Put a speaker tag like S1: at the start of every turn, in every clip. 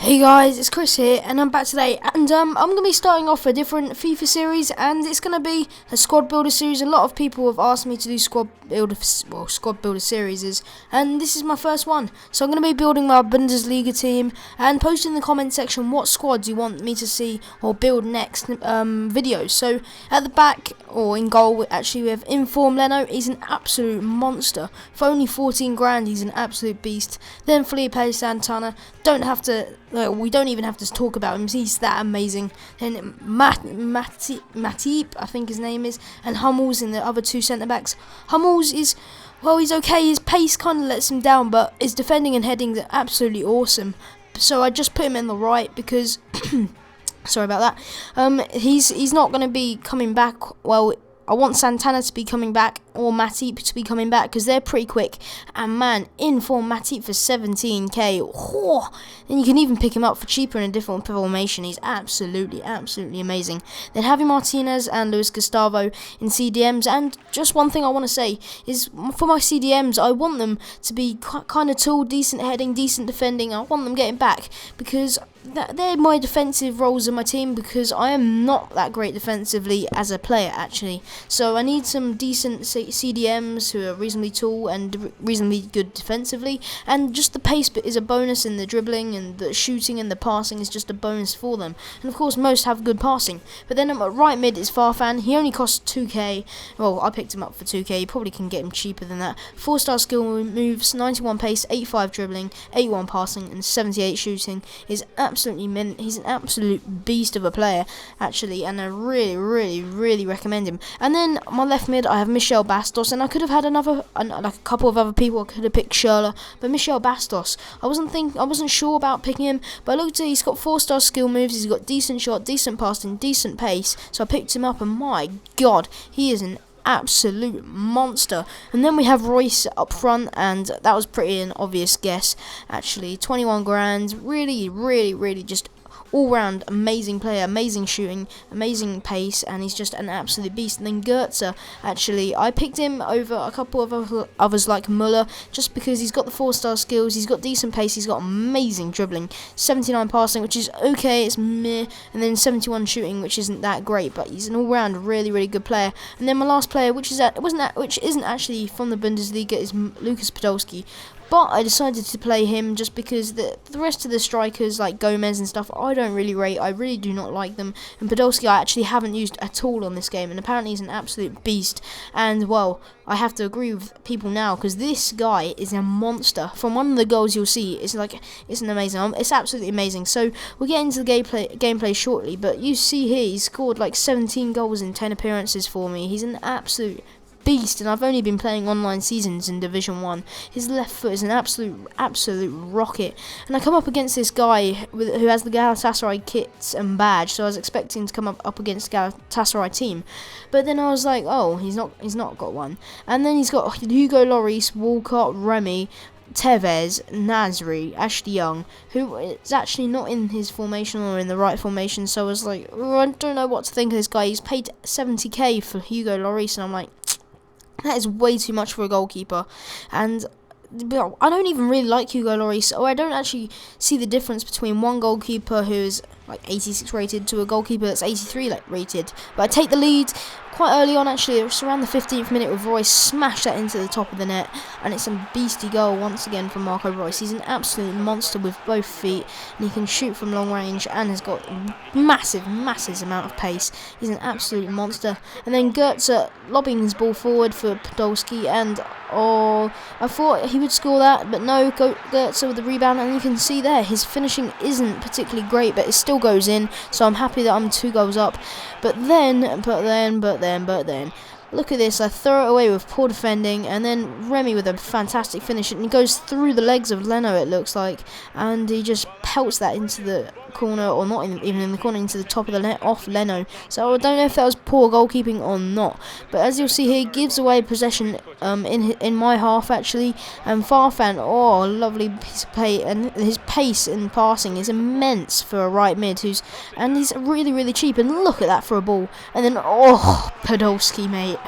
S1: Hey guys, it's Chris here, and I'm back today, and I'm going to be starting off a different FIFA series, and it's going to be a squad builder series. A lot of people have asked me to do squad builder series, and this is my first one. So I'm going to be building my Bundesliga team, and post in the comment section what squads you want me to see or build next videos. So at the back, or in goal, actually we have Inform Leno. He's an absolute monster. For only 14 grand, he's an absolute beast. Then Felipe Santana, we don't even have to talk about him. He's that amazing. Then Matip, I think his name is, and Hummels in the other two centre backs. Hummels is, well, he's okay. His pace kind of lets him down, but his defending and heading are absolutely awesome. So I just put him in the right because sorry about that. He's not going to be coming back. Well, I want Santana to be coming back or Matip to be coming back because they're pretty quick. And man, in for Matip for 17k. Oh, and you can even pick him up for cheaper in a different formation. He's absolutely amazing. Then Javi Martinez and Luis Gustavo in CDMs. And just one thing I want to say is for my CDMs, I want them to be kind of tall, decent heading, decent defending. I want them getting back because they're my defensive roles in my team, because I am not that great defensively as a player actually. So I need some decent CDMs who are reasonably tall and reasonably good defensively, and just the pace bit is a bonus, in the dribbling and the shooting and the passing is just a bonus for them. And of course most have good passing. But then at right mid is Farfan. He only costs 2k. Well, I picked him up for 2k. You probably can get him cheaper than that. 4-star skill moves, 91 pace, 85 dribbling, 81 passing and 78 shooting. Is absolutely mint. He's an absolute beast of a player actually, and I really recommend him. And then my left mid I have Michel Bastos, and I could have had like a couple of other people. I could have picked Schürrle, but Michel Bastos, I wasn't sure about picking him, but I looked at, he's got 4-star skill moves, he's got decent shot, decent passing, decent pace, so I picked him up, and my god, he is an absolute monster. And then we have Royce up front, and that was pretty an obvious guess actually. 21 grand, really just all-round amazing player, amazing shooting, amazing pace, and he's just an absolute beast. And then Goetze, actually, I picked him over a couple of others like Muller, just because he's got the 4-star skills, he's got decent pace, he's got amazing dribbling, 79 passing, which is okay, it's meh, and then 71 shooting, which isn't that great, but he's an all-round really good player. And then my last player, which isn't actually from the Bundesliga, is Lucas Podolski. But I decided to play him just because the rest of the strikers like Gomez and stuff I don't really rate. I really do not like them. And Podolski I actually haven't used at all on this game, and apparently he's an absolute beast. And well, I have to agree with people now because this guy is a monster. From one of the goals you'll see, it's absolutely amazing. So we'll get into the gameplay shortly, but you see here he's scored like 17 goals in 10 appearances for me. He's an absolute beast, and I've only been playing online seasons in Division 1. His left foot is an absolute rocket, and I come up against this guy who has the Galatasaray kits and badge, so I was expecting to come up against the Galatasaray team, but then I was like, oh, he's not got one. And then he's got Hugo Lloris, Walcott, Remy, Tevez, Nasri, Ashley Young, who is actually not in his formation or in the right formation, so I was like, oh, I don't know what to think of this guy. He's paid 70k for Hugo Lloris, and I'm like, that is way too much for a goalkeeper. And I don't even really like Hugo Lloris, or I don't actually see the difference between one goalkeeper who is like 86 rated to a goalkeeper that's 83 rated. But I take the lead quite early on actually. It was around the 15th minute with Royce, smashed that into the top of the net, and it's a beastie goal once again from Marco Royce. He's an absolute monster with both feet, and he can shoot from long range and has got massive amount of pace. He's an absolute monster. And then Goetze lobbing his ball forward for Podolski, and oh, I thought he would score that, but no, Goetze with the rebound, and you can see there his finishing isn't particularly great, but it still goes in, so I'm happy that I'm 2 goals up. But then, look at this, I throw it away with poor defending, and then Remy with a fantastic finish, and he goes through the legs of Leno, it looks like, and he just pelts that into the corner, or not even in the corner, into the top of the net off Leno. So I don't know if that was poor goalkeeping or not. But as you'll see here, he gives away possession in my half actually, and Farfan, oh, lovely piece of play, and his pace in passing is immense for a right mid he's really cheap. And look at that for a ball, and then Podolski, mate,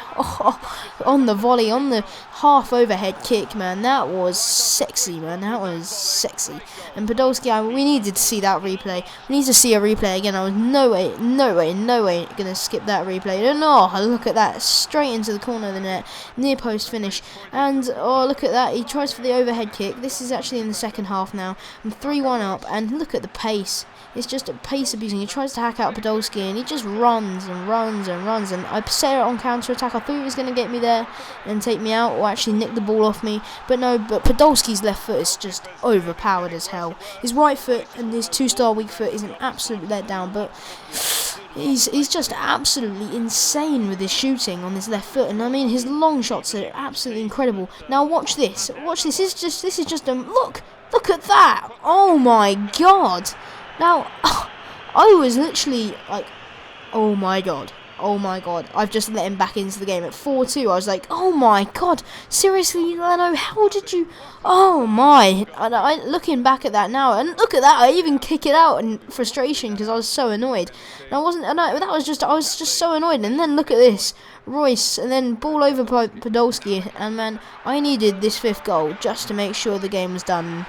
S1: on the volley, on the half overhead kick, man, that was sexy, man, that was sexy. And Podolski, we needed to see that replay. We need to see a replay again. I was no way gonna skip that replay. And look at that, straight into the corner of the net, near post finish. And look at that, he tries for the overhead kick. This is actually in the second half now. I'm 3-1 up, and look at the pace. It's just a pace abusing. He tries to hack out Podolski, and he just runs and runs and runs. And I set it on counter attack. I thought he was going to get me there and take me out, or actually nick the ball off me. But no. But Podolski's left foot is just overpowered as hell. His right foot and his 2-star weak foot is an absolute letdown. But he's just absolutely insane with his shooting on his left foot. And I mean, his long shots are absolutely incredible. Now watch this. Watch this. This is just a look. Look at that. Oh my god. Now, I was literally like, oh my god, I've just let him back into the game at 4-2. I was like, oh my god, seriously, Leno, how did you, oh my, and looking back at that now, and look at that, I even kick it out in frustration because I was so annoyed. And I was just so annoyed. And then look at this, Royce, and then ball over Podolski, and man, I needed this 5th goal just to make sure the game was done.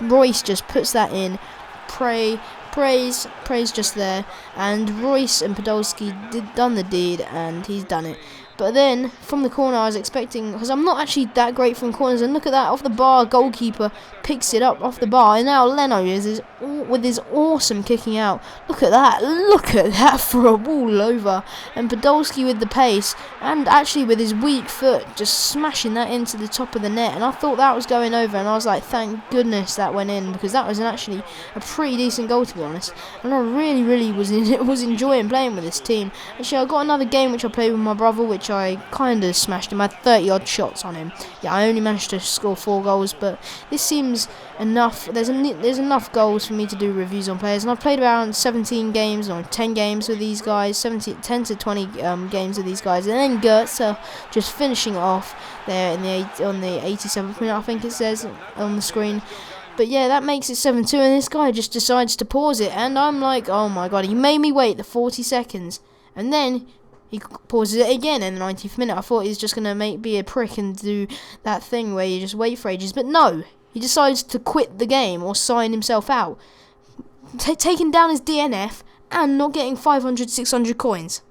S1: Royce just puts that in. Praise just there, and Royce and Podolski done the deed, and he's done it. But then from the corner, I was expecting, because I'm not actually that great from corners, and look at that, off the bar, goalkeeper picks it up off the bar, and now Leno is with his awesome kicking out. Look at that for a ball over, and Podolski with the pace, and actually with his weak foot just smashing that into the top of the net. And I thought that was going over, and I was like, thank goodness that went in, because that was actually a pretty decent goal, to be honest. And I really was enjoying playing with this team. Actually, I got another game which I played with my brother, which I kind of smashed him. I had 30 odd shots on him. Yeah, I only managed to score 4 goals, but this seems enough. There's enough goals for me to do reviews on players, and I've played around 17 games or 10 games with these guys, 10 to 20 games with these guys, and then Goetze just finishing it off there on the 87th minute, I think it says on the screen. But yeah, that makes it 7-2, and this guy just decides to pause it, and I'm like, oh my god, he made me wait the 40 seconds, and then he pauses it again in the 90th minute. I thought he was just going to be a prick and do that thing where you just wait for ages. But no, he decides to quit the game or sign himself out. Taking down his DNF and not getting 500, 600 coins.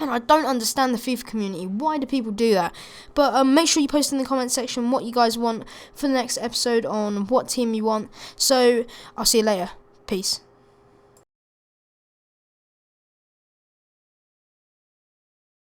S1: And I don't understand the FIFA community. Why do people do that? But make sure you post in the comment section what you guys want for the next episode, on what team you want. So I'll see you later. Peace.